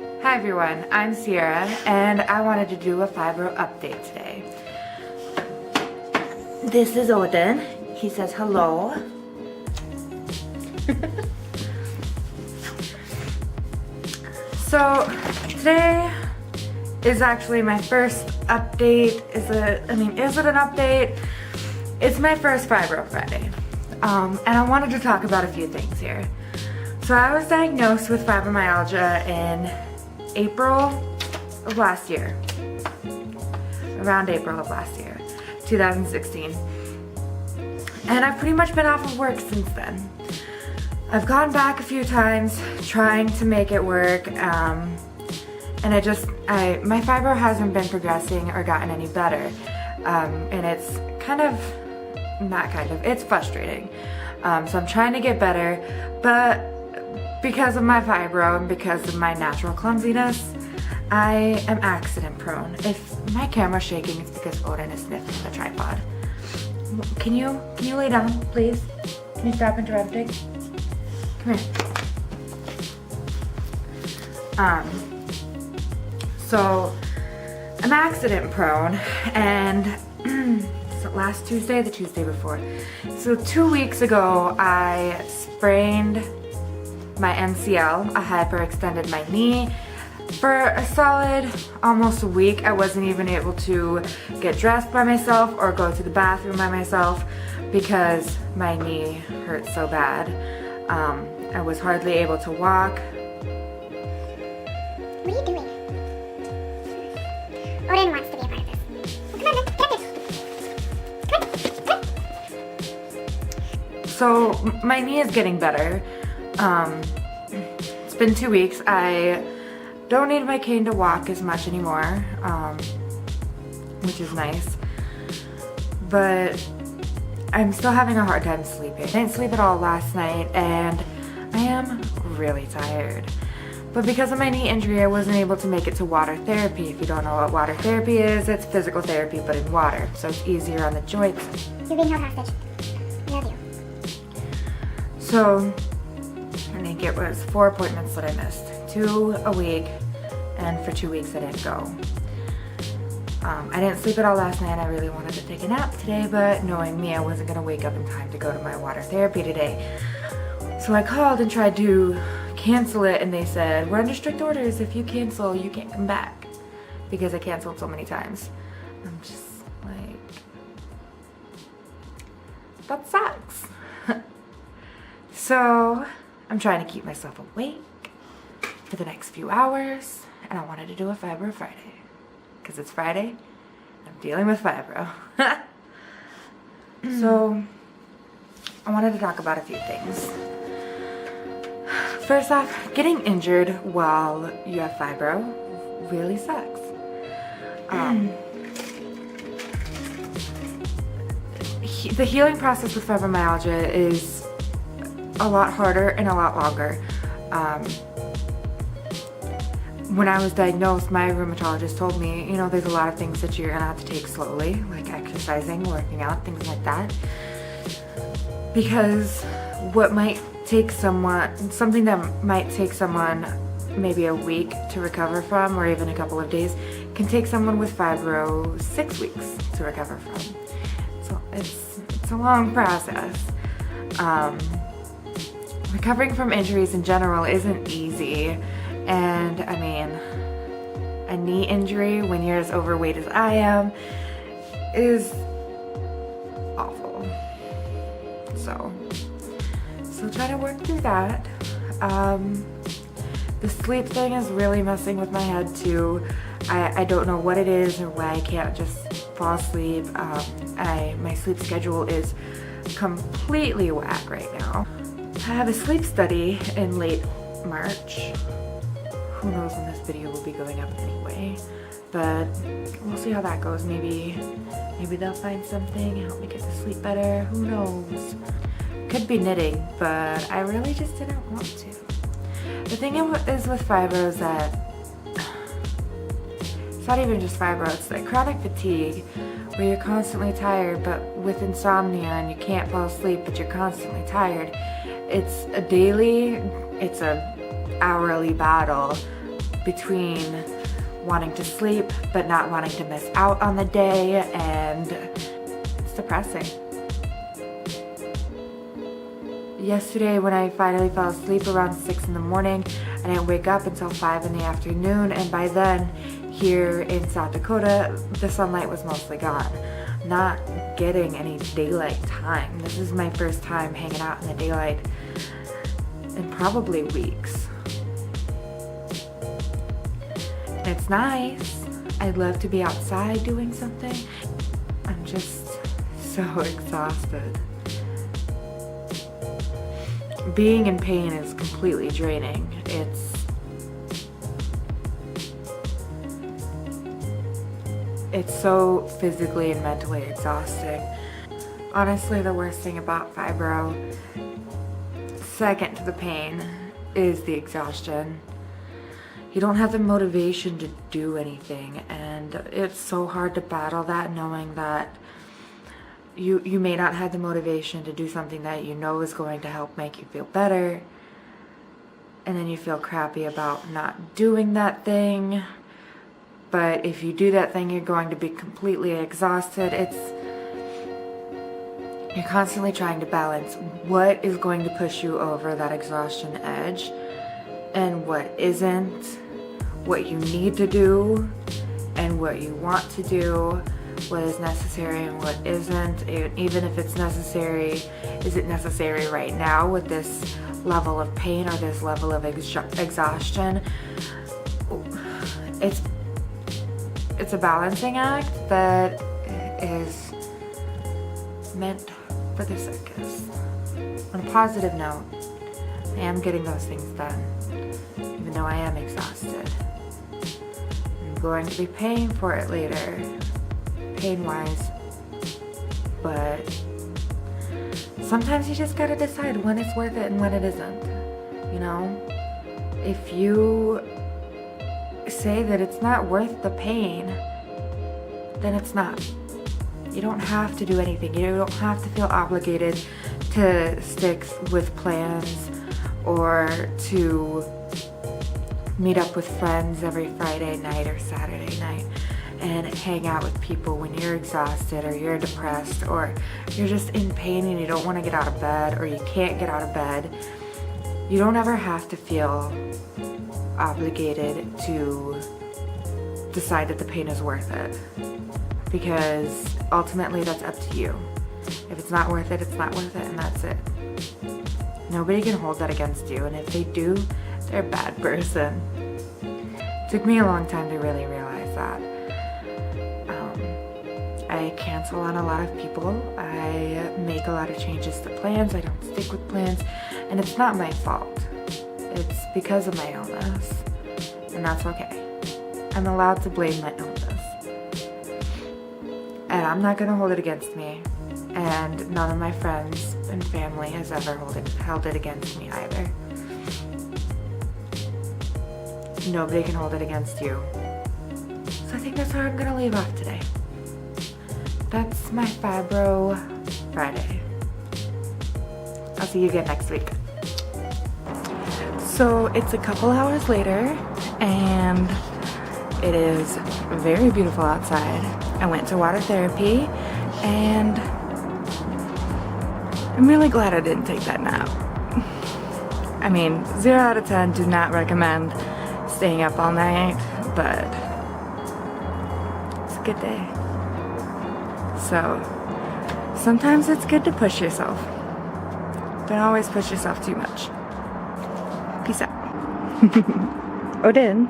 Hi everyone, I'm Sierra and I wanted to do a Fibro update today. This is Odin. He says hello. So today is actually my first update. Is it an update? It's my first Fibro Friday. And I wanted to talk about a few things here. So I was diagnosed with fibromyalgia in April of last year. Around April of last year, 2016. And I've pretty much been off of work since then. I've gone back a few times trying to make it work, and my fibro hasn't been progressing or gotten any better. And it's it's frustrating. So I'm trying to get better, but because of my fibro and because of my natural clumsiness, I am accident prone. If my camera's shaking, it's because Odin is sniffing the tripod. Can you lay down, please? Can you stop interrupting? Come here. So I'm accident prone, and last Tuesday, the Tuesday before. So 2 weeks ago, I sprained my MCL. I hyperextended my knee. For a solid almost a week, I wasn't even able to get dressed by myself or go to the bathroom by myself because my knee hurt so bad. I was hardly able to walk. What are you doing? Odin wants to be a part of this. Come on, get this. Come on. So my knee is getting better. It's been 2 weeks. I don't need my cane to walk as much anymore, which is nice. But I'm still having a hard time sleeping. I didn't sleep at all last night and I am really tired. But because of my knee injury, I wasn't able to make it to water therapy. If you don't know what water therapy is, it's physical therapy but in water, so it's easier on the joints. You're being held hostage. I love you. So I think it was 4 appointments that I missed. 2 a week, and for 2 weeks I didn't go. I didn't sleep at all last night. I really wanted to take a nap today, but knowing me, I wasn't gonna wake up in time to go to my water therapy today. So I called and tried to cancel it, and they said, we're under strict orders. If you cancel, you can't come back, because I canceled so many times. I'm just like, that sucks. So I'm trying to keep myself awake for the next few hours, and I wanted to do a Fibro Friday because it's Friday and I'm dealing with fibro. So I wanted to talk about a few things. First off, getting injured while you have fibro really sucks. The healing process with fibromyalgia is a lot harder and a lot longer. When I was diagnosed, my rheumatologist told me, there's a lot of things that you're gonna have to take slowly, like exercising, working out, things like that. Because something that might take someone maybe a week to recover from, or even a couple of days, can take someone with fibro 6 weeks to recover from. So it's a long process. Recovering from injuries in general isn't easy, and a knee injury when you're as overweight as I am is awful. So trying to work through that. The sleep thing is really messing with my head too. I don't know what it is or why I can't just fall asleep. My sleep schedule is completely whack right now. I have a sleep study in late March. Who knows when this video will be going up anyway, but we'll see how that goes. Maybe they'll find something and help me get to sleep better. Who knows? Could be knitting, but I really just didn't want to. The thing is with fibro is that it's not even just fibro, it's like chronic fatigue where you're constantly tired, but with insomnia and you can't fall asleep but you're constantly tired. It's a hourly battle between wanting to sleep but not wanting to miss out on the day, and it's depressing. Yesterday when I finally fell asleep around 6 in the morning, I didn't wake up until 5 in the afternoon, and by then here in South Dakota the sunlight was mostly gone. Not getting any daylight time. This is my first time hanging out in the daylight in probably weeks. And it's nice. I'd love to be outside doing something. I'm just so exhausted. Being in pain is completely draining. It's so physically and mentally exhausting. Honestly, the worst thing about fibro, second to the pain, is the exhaustion. You don't have the motivation to do anything, and it's so hard to battle that, knowing that you may not have the motivation to do something that you know is going to help make you feel better, and then you feel crappy about not doing that thing. But if you do that thing, you're going to be completely exhausted. You're constantly trying to balance what is going to push you over that exhaustion edge and what isn't, what you need to do and what you want to do, what is necessary and what isn't. Even if it's necessary, is it necessary right now with this level of pain or this level of exhaustion? It's a balancing act that is meant for the circus. On a positive note, I am getting those things done, even though I am exhausted. I'm going to be paying for it later, pain-wise, but sometimes you just gotta decide when it's worth it and when it isn't, you know? If you say that it's not worth the pain, then it's not. You don't have to do anything. You don't have to feel obligated to stick with plans or to meet up with friends every Friday night or Saturday night and hang out with people when you're exhausted or you're depressed or you're just in pain and you don't want to get out of bed or you can't get out of bed. You don't ever have to feel obligated to decide that the pain is worth it, because ultimately that's up to you. If it's not worth it, it's not worth it, and that's it. Nobody can hold that against you, and if they do, they're a bad person. It took me a long time to really realize that. I cancel on a lot of people. I make a lot of changes to plans. I don't stick with plans, and it's not my fault. It's because of my illness, and that's okay. I'm allowed to blame my illness, and I'm not gonna hold it against me, and none of my friends and family has ever held it against me either. Nobody can hold it against you. So I think that's where I'm gonna leave off today. That's my Fibro Friday. I'll see you again next week. So it's a couple hours later and it is very beautiful outside. I went to water therapy and I'm really glad I didn't take that nap. I mean, 0 out of 10, do not recommend staying up all night, but it's a good day. So sometimes it's good to push yourself. Don't always push yourself too much. Peace out. Odin.